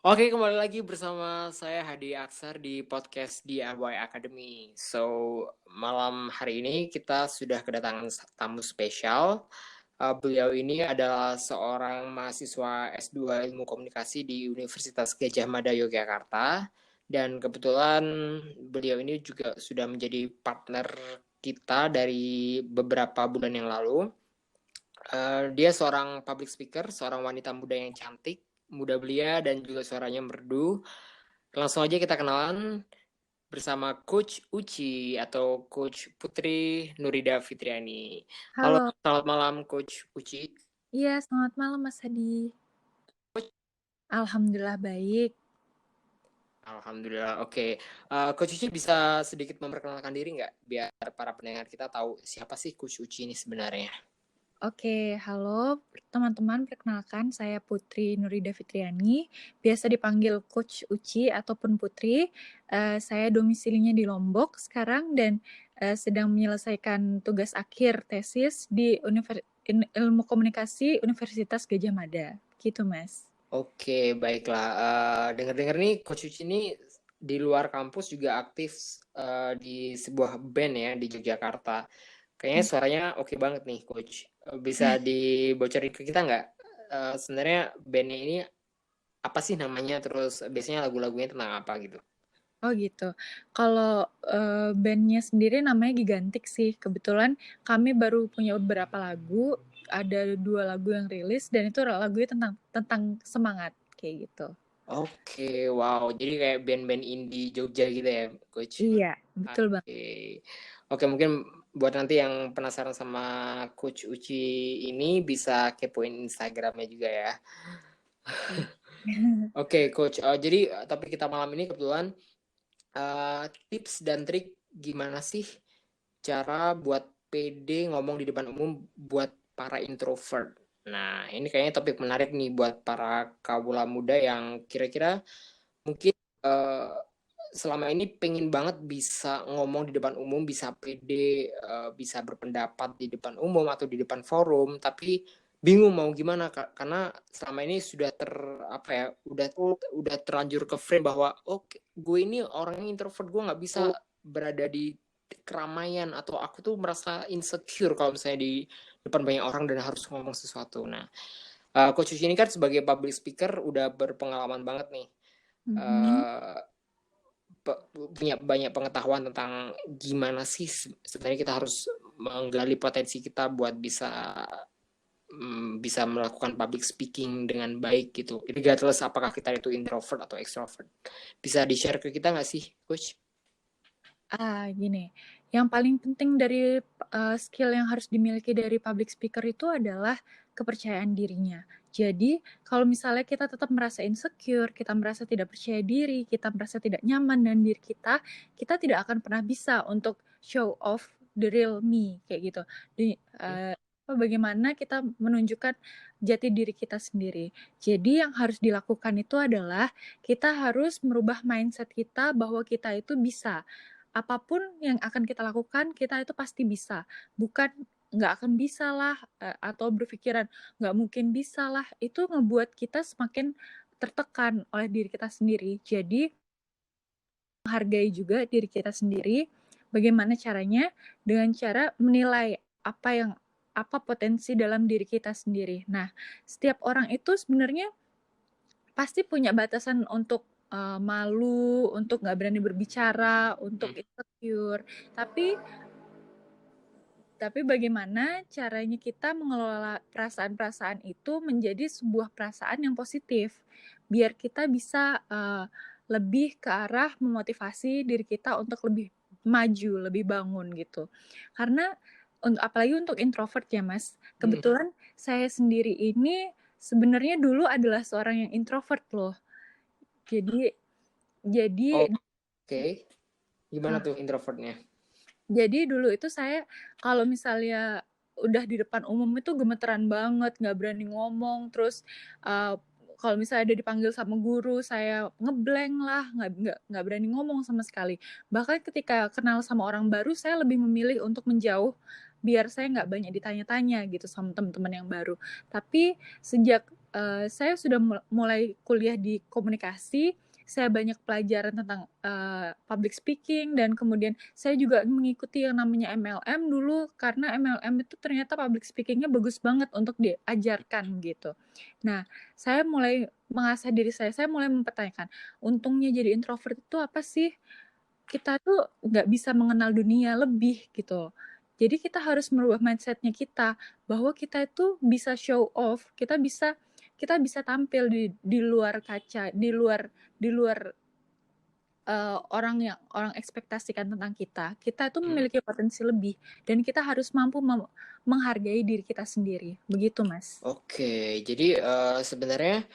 Oke, kembali lagi bersama saya Hadi Aksar di podcast DIY Academy. Malam hari ini kita sudah kedatangan tamu spesial. Beliau ini adalah seorang mahasiswa S2 Ilmu Komunikasi di Universitas Gadjah Mada Yogyakarta. Dan kebetulan beliau ini juga sudah menjadi partner kita dari beberapa bulan yang lalu. Dia seorang public speaker, seorang wanita muda yang cantik, muda belia, dan juga suaranya merdu. Langsung aja kita kenalan bersama Coach Uci atau Coach Putri Nurida Fitriani. Halo, Halo, selamat malam Coach Uci. iya selamat malam Mas Hadi. Alhamdulillah baik. Alhamdulillah, oke. Coach Uci bisa sedikit memperkenalkan diri nggak? Biar para pendengar kita tahu siapa sih Coach Uci ini sebenarnya. Oke, halo teman-teman, perkenalkan saya Putri Nurida Fitriani, biasa dipanggil Coach Uci ataupun Putri. Saya domisilinya di Lombok sekarang dan sedang menyelesaikan tugas akhir tesis di Ilmu Komunikasi Universitas Gadjah Mada. Gitu, Mas. Oke, baiklah. Dengar-dengar nih Coach Uci ini di luar kampus juga aktif di sebuah band ya di Yogyakarta. Kayaknya suaranya oke banget nih, Coach. Bisa dibocorin ke kita nggak? Sebenarnya bandnya ini apa sih namanya? Terus biasanya lagu-lagunya tentang apa gitu? Oh gitu. Kalau bandnya sendiri namanya Gigantik sih. Kebetulan kami baru punya beberapa lagu. Ada 2 lagu yang rilis dan itu lagunya tentang semangat kayak gitu. Oke, wow. Jadi kayak band-band indie Jogja gitu ya, Coach? Iya, betul banget. Oke. Oke, mungkin buat nanti yang penasaran sama Coach Uci ini bisa kepoin Instagramnya juga ya. Oke, Coach. Jadi topik kita malam ini kebetulan tips dan trik gimana sih cara buat pede ngomong di depan umum buat para introvert. Nah, ini kayaknya topik menarik nih buat para kawula muda yang kira-kira mungkin eh, selama ini pengen banget bisa ngomong di depan umum, bisa pede, bisa berpendapat di depan umum atau di depan forum, tapi bingung mau gimana Kak, karena selama ini sudah apa ya, udah terlanjur ke frame bahwa gue ini orangnya introvert, gue nggak bisa berada di keramaian atau aku tuh merasa insecure kalau misalnya di depan banyak orang dan harus ngomong sesuatu. Nah, Coach Uci ini kan sebagai public speaker udah berpengalaman banget nih. Mhm. Uh, punya banyak pengetahuan tentang gimana sih sebenarnya kita harus menggali potensi kita buat bisa melakukan public speaking dengan baik gitu. Regardless apakah kita itu introvert atau extrovert. Bisa di-share ke kita nggak sih, Coach? Gini, yang paling penting dari skill yang harus dimiliki dari public speaker itu adalah kepercayaan dirinya. Jadi, kalau misalnya kita tetap merasa insecure, kita merasa tidak percaya diri, kita merasa tidak nyaman dengan diri kita tidak akan pernah bisa untuk show off the real me kayak gitu. Bagaimana kita menunjukkan jati diri kita sendiri. Jadi, yang harus dilakukan itu adalah kita harus merubah mindset kita bahwa kita itu bisa apapun yang akan kita lakukan, kita itu pasti bisa. Bukan nggak akan bisa lah, atau berpikiran nggak mungkin bisa lah, itu ngebuat kita semakin tertekan oleh diri kita sendiri. Jadi, menghargai juga diri kita sendiri, bagaimana caranya? Dengan cara menilai apa potensi dalam diri kita sendiri. Nah, setiap orang itu sebenarnya pasti punya batasan untuk malu, untuk nggak berani berbicara, untuk insecure. Tapi bagaimana caranya kita mengelola perasaan-perasaan itu menjadi sebuah perasaan yang positif, biar kita bisa lebih ke arah memotivasi diri kita untuk lebih maju, lebih bangun gitu. Karena apalagi untuk introvert ya Mas, kebetulan saya sendiri ini sebenarnya dulu adalah seorang yang introvert loh. Jadi jadi Oke. Gimana tuh introvertnya? Jadi dulu itu saya kalau misalnya udah di depan umum itu gemeteran banget, nggak berani ngomong, terus, kalau misalnya ada dipanggil sama guru, saya nge-blank lah, nggak berani ngomong sama sekali. Bahkan ketika kenal sama orang baru, saya lebih memilih untuk menjauh, biar saya nggak banyak ditanya-tanya gitu sama teman-teman yang baru. Tapi sejak, saya sudah mulai kuliah di komunikasi, saya banyak pelajaran tentang public speaking, dan kemudian saya juga mengikuti yang namanya MLM dulu, karena MLM itu ternyata public speakingnya bagus banget untuk diajarkan gitu. Nah, saya mulai mengasah diri saya mulai mempertanyakan, untungnya jadi introvert itu apa sih? Kita tuh nggak bisa mengenal dunia lebih gitu. Jadi kita harus merubah mindsetnya kita, bahwa kita itu bisa show off, kita bisa tampil di luar kaca, di luar orang ekspektasikan tentang kita. Kita itu memiliki potensi lebih, dan kita harus mampu menghargai diri kita sendiri. Begitu, Mas. Oke, jadi sebenarnya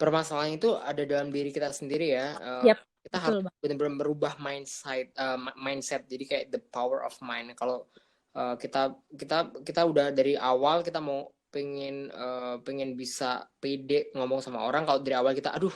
permasalahan itu ada dalam diri kita sendiri ya. Yap, Kita betul harus Bang. benar-benar merubah mindset. Jadi kayak the power of mind. Kalau kita udah dari awal kita mau pengen bisa pede ngomong sama orang, kalau dari awal kita aduh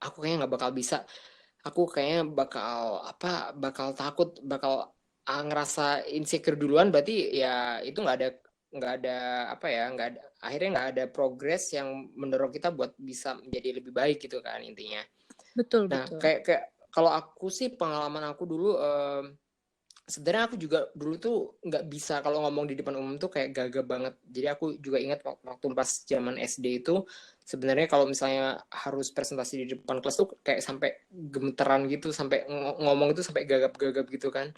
aku kayaknya nggak bakal bisa, aku kayaknya bakal takut, bakal ngerasa insecure duluan, berarti ya itu nggak ada apa ya, akhirnya nggak ada progres yang mendorong kita buat bisa menjadi lebih baik gitu kan intinya. Betul, Nah, betul. kayak kalau aku sih, pengalaman aku dulu, sebenarnya aku juga dulu tuh nggak bisa kalau ngomong di depan umum tuh, kayak gagap banget. Jadi aku juga ingat waktu pas zaman SD itu, sebenarnya kalau misalnya harus presentasi di depan kelas tuh kayak sampai gemeteran gitu, sampai ngomong itu sampai gagap-gagap gitu kan.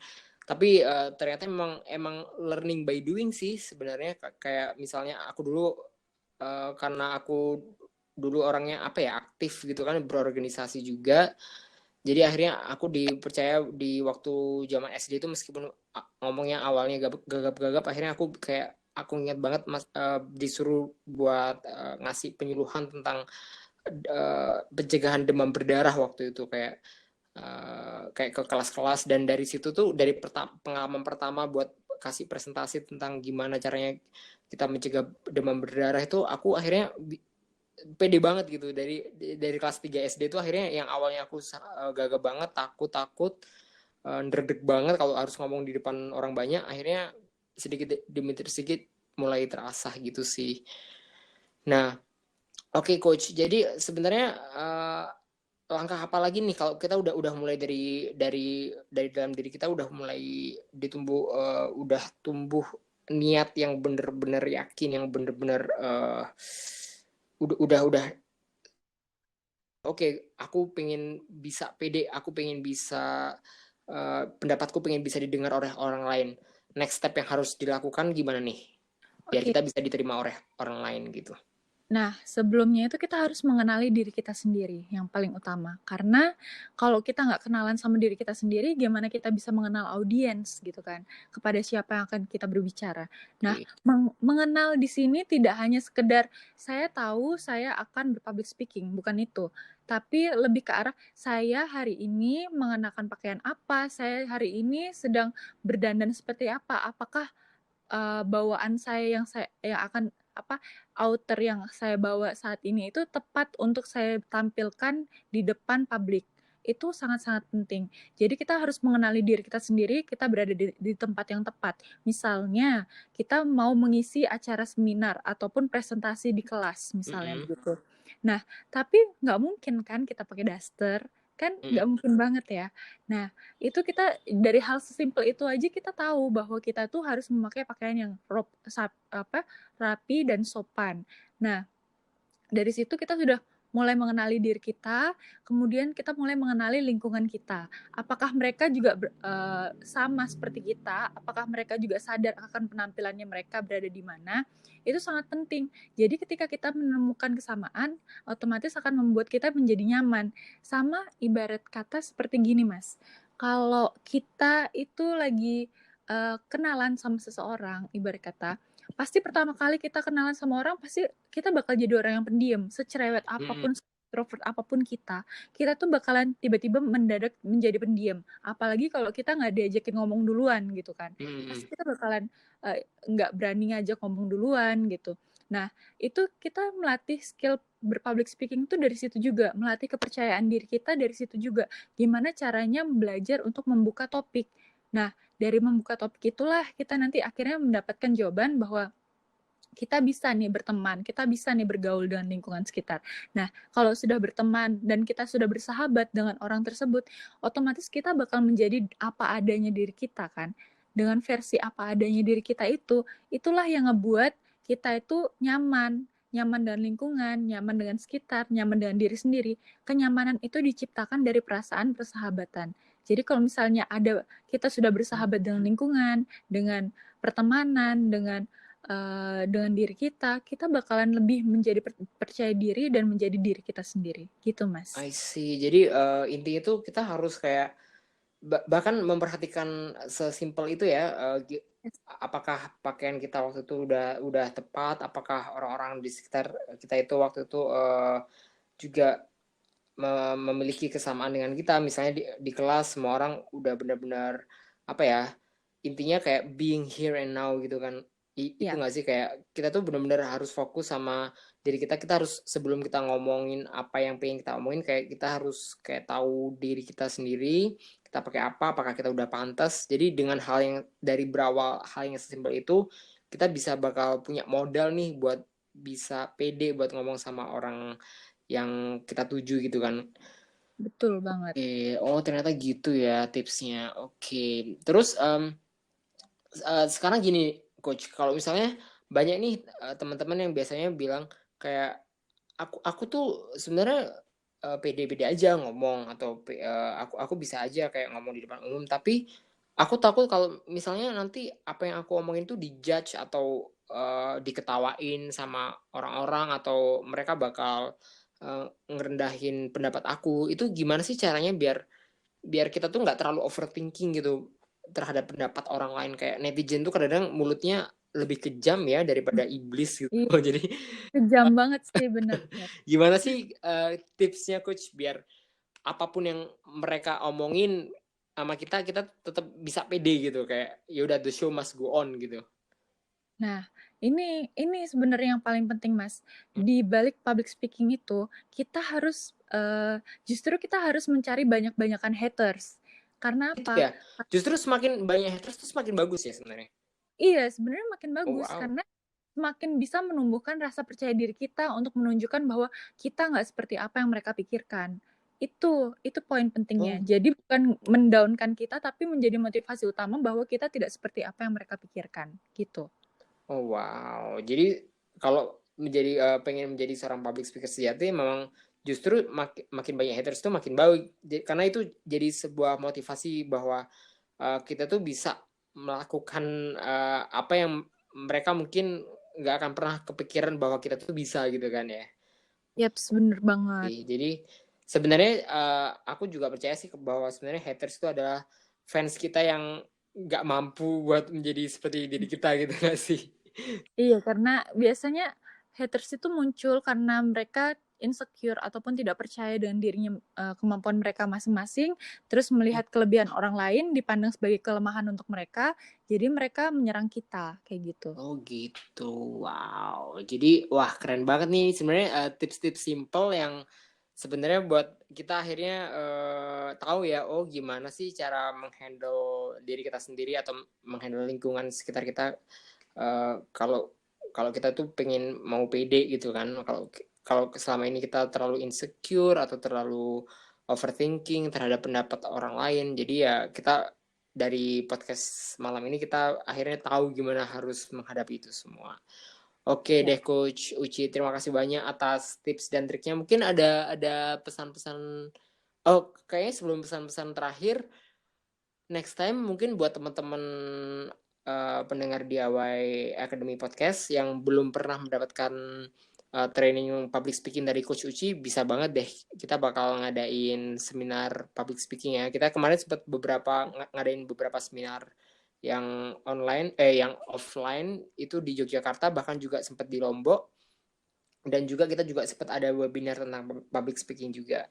Tapi ternyata emang learning by doing sih sebenarnya. Kayak misalnya aku dulu, karena aku dulu orangnya apa ya, aktif gitu kan, berorganisasi juga. Jadi akhirnya aku dipercaya di waktu zaman SD itu, meskipun ngomongnya awalnya gagap-gagap, akhirnya aku ingat banget disuruh buat ngasih penyuluhan tentang pencegahan demam berdarah waktu itu, kayak ke kelas-kelas. Dan dari situ tuh, dari pengalaman pertama buat kasih presentasi tentang gimana caranya kita mencegah demam berdarah itu, aku akhirnya pede banget gitu. Dari kelas 3 SD itu akhirnya, yang awalnya aku gagap banget, takut, ndredeg banget kalau harus ngomong di depan orang banyak, akhirnya sedikit demi sedikit mulai terasah gitu sih. Nah, oke Coach, jadi sebenarnya langkah apa lagi nih kalau kita udah mulai dari dalam diri kita, udah mulai udah tumbuh niat yang bener-bener yakin, yang bener-bener udah oke, aku pengen bisa pede, aku pengen bisa pendapatku pengen bisa didengar oleh orang lain. Next step yang harus dilakukan gimana nih? Biar Oke. kita bisa diterima oleh orang lain gitu. Nah, sebelumnya itu kita harus mengenali diri kita sendiri yang paling utama. Karena kalau kita nggak kenalan sama diri kita sendiri, gimana kita bisa mengenal audiens gitu kan, kepada siapa yang akan kita berbicara. Nah, Oke. mengenal di sini tidak hanya sekedar saya tahu saya akan berpublic speaking, bukan itu. Tapi lebih ke arah saya hari ini mengenakan pakaian apa, saya hari ini sedang berdandan seperti apa, apakah bawaan saya yang akan outer yang saya bawa saat ini itu tepat untuk saya tampilkan di depan publik. Itu sangat-sangat penting. Jadi kita harus mengenali diri kita sendiri, kita berada di tempat yang tepat. Misalnya, kita mau mengisi acara seminar ataupun presentasi di kelas, misalnya begitu. Nah, tapi nggak mungkin kan kita pakai daster, kan nggak mungkin banget ya. Nah, itu kita dari hal sesimpel itu aja kita tahu bahwa kita tuh harus memakai pakaian yang rapi dan sopan. Nah, dari situ kita sudah mulai mengenali diri kita, kemudian kita mulai mengenali lingkungan kita. Apakah mereka juga sama seperti kita? Apakah mereka juga sadar akan penampilannya mereka berada di mana? Itu sangat penting. Jadi ketika kita menemukan kesamaan, otomatis akan membuat kita menjadi nyaman. Sama ibarat kata seperti gini, Mas. Kalau kita itu lagi kenalan sama seseorang, ibarat kata, pasti pertama kali kita kenalan sama orang, pasti kita bakal jadi orang yang pendiam. Secerewet apapun, introvert apapun kita tuh bakalan tiba-tiba mendadak menjadi pendiam. Apalagi kalau kita nggak diajakin ngomong duluan gitu kan. Pasti kita bakalan nggak berani ngajak ngomong duluan gitu. Nah, itu kita melatih skill berpublic speaking itu dari situ juga. Melatih kepercayaan diri kita dari situ juga. Gimana caranya belajar untuk membuka topik. Nah, dari membuka topik itulah kita nanti akhirnya mendapatkan jawaban bahwa kita bisa nih berteman, kita bisa nih bergaul dengan lingkungan sekitar. Nah, kalau sudah berteman dan kita sudah bersahabat dengan orang tersebut, otomatis kita bakal menjadi apa adanya diri kita kan. Dengan versi apa adanya diri kita itulah yang ngebuat kita itu nyaman dengan lingkungan, nyaman dengan sekitar, nyaman dengan diri sendiri. Kenyamanan itu diciptakan dari perasaan persahabatan. Jadi kalau misalnya kita sudah bersahabat dengan lingkungan, dengan pertemanan, dengan diri kita bakalan lebih menjadi percaya diri dan menjadi diri kita sendiri. Gitu, Mas. I see. Jadi intinya tuh kita harus kayak bahkan memperhatikan sesimpel itu ya, apakah pakaian kita waktu itu udah tepat, apakah orang-orang di sekitar kita itu waktu itu juga memiliki kesamaan dengan kita. Misalnya di kelas semua orang udah benar-benar apa ya, intinya kayak being here and now gitu kan. Itu Ya, nggak sih, kayak kita tuh benar-benar harus fokus sama diri kita. Kita harus, sebelum kita ngomongin apa yang pengen kita omongin, kayak kita harus kayak tahu diri kita sendiri, kita pakai apa, apakah kita udah pantas. Jadi dengan hal yang dari berawal, hal yang sesimpel itu, kita bisa bakal punya modal nih buat bisa pede buat ngomong sama orang yang kita tuju gitu kan. betul banget. Oh ternyata gitu ya tipsnya. Oke. Terus sekarang gini coach, kalau misalnya banyak nih teman-teman yang biasanya bilang kayak aku tuh sebenarnya pede-pede aja ngomong, atau aku bisa aja kayak ngomong di depan umum, tapi aku takut kalau misalnya nanti apa yang aku omongin tuh dijudge atau diketawain sama orang-orang, atau mereka bakal ngerendahin pendapat aku. Itu gimana sih caranya biar biar kita tuh nggak terlalu overthinking gitu terhadap pendapat orang lain? Kayak netizen tuh kadang-kadang mulutnya lebih kejam ya daripada iblis gitu. Iya, Jadi kejam banget sih, bener. gimana sih tipsnya coach biar apapun yang mereka omongin sama kita tetap bisa pede gitu, kayak ya udah, the show must go on gitu. Nah, ini sebenarnya yang paling penting, Mas. Di balik public speaking itu, kita harus justru kita harus mencari banyak-banyakan haters. Karena Itu apa? ya, justru semakin banyak haters tuh semakin bagus ya sebenarnya. Iya, sebenarnya makin Oh bagus wow. karena semakin bisa menumbuhkan rasa percaya diri kita untuk menunjukkan bahwa kita nggak seperti apa yang mereka pikirkan. Itu poin pentingnya. Oh, Jadi bukan mendown-kan kita, tapi menjadi motivasi utama bahwa kita tidak seperti apa yang mereka pikirkan, gitu. oh wow. Jadi kalau menjadi pengen menjadi seorang public speaker sejati, memang justru makin banyak haters tuh makin baik. Karena itu jadi sebuah motivasi bahwa kita tuh bisa melakukan apa yang mereka mungkin nggak akan pernah kepikiran bahwa kita tuh bisa gitu kan ya. Yaps, bener banget. Jadi sebenarnya aku juga percaya sih bahwa sebenarnya haters itu adalah fans kita yang nggak mampu buat menjadi seperti diri kita gitu nggak sih? Iya, karena biasanya haters itu muncul karena mereka insecure ataupun tidak percaya dengan dirinya, kemampuan mereka masing-masing, terus melihat kelebihan orang lain dipandang sebagai kelemahan untuk mereka, jadi mereka menyerang kita, kayak gitu. Oh gitu, wow. Jadi wah keren banget nih sebenarnya tips-tips simple yang sebenarnya buat kita akhirnya tahu ya, oh gimana sih cara menghandle diri kita sendiri atau menghandle lingkungan sekitar kita kalau kalau kita tuh pengen mau pede gitu kan. Kalau kalau selama ini kita terlalu insecure atau terlalu overthinking terhadap pendapat orang lain, jadi ya kita dari podcast malam ini kita akhirnya tahu gimana harus menghadapi itu semua. Oke Ya. deh Coach Uci, terima kasih banyak atas tips dan triknya. Mungkin ada pesan-pesan, oh kayaknya sebelum pesan-pesan terakhir, next time mungkin buat teman-teman pendengar DIY Academy Podcast yang belum pernah mendapatkan training public speaking dari Coach Uci, bisa banget deh kita bakal ngadain seminar public speaking ya. Kita kemarin sempat ngadain beberapa seminar yang online, yang offline itu di Yogyakarta, bahkan juga sempat di Lombok, dan juga kita juga sempat ada webinar tentang public speaking juga.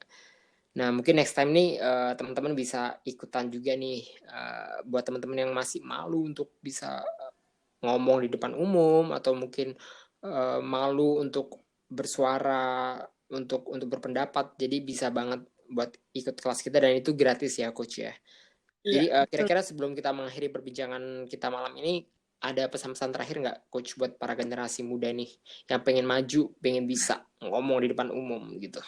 Nah, mungkin next time nih teman-teman bisa ikutan juga nih, buat teman-teman yang masih malu untuk bisa ngomong di depan umum, atau mungkin malu untuk bersuara, untuk berpendapat. Jadi bisa banget buat ikut kelas kita, dan itu gratis ya coach ya. Iya, Jadi betul. kira-kira sebelum kita mengakhiri perbincangan kita malam ini, ada pesan-pesan terakhir nggak, Coach, buat para generasi muda nih yang pengen maju, pengen bisa ngomong di depan umum gitu?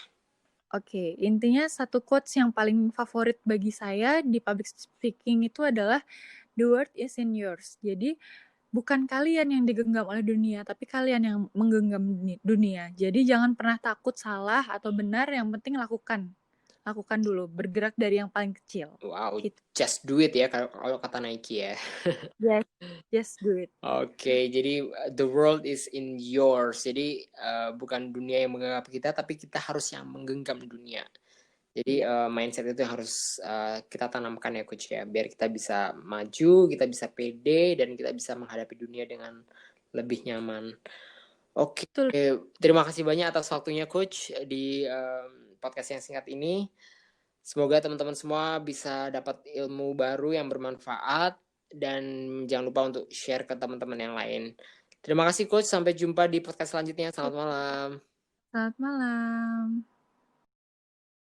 Oke, intinya satu quotes yang paling favorit bagi saya di public speaking itu adalah the world is in yours. Jadi bukan kalian yang digenggam oleh dunia, tapi kalian yang menggenggam dunia. Jadi jangan pernah takut salah atau benar, yang penting lakukan. Lakukan dulu, bergerak dari yang paling kecil. Wow, Gitu. just do it ya kalau kata Nike ya. Yes, just do it. Oke, jadi the world is in yours. Jadi bukan dunia yang menggenggam kita, tapi kita harus yang menggenggam dunia. Jadi mindset itu yang harus kita tanamkan ya, Coach ya, biar kita bisa maju, kita bisa pede, dan kita bisa menghadapi dunia dengan lebih nyaman. Oke, Betul. terima kasih banyak atas waktunya, Coach, di podcast yang singkat ini. Semoga teman-teman semua bisa dapat ilmu baru yang bermanfaat, dan jangan lupa untuk share ke teman-teman yang lain. Terima kasih, Coach. Sampai jumpa di podcast selanjutnya. Selamat malam. Selamat malam.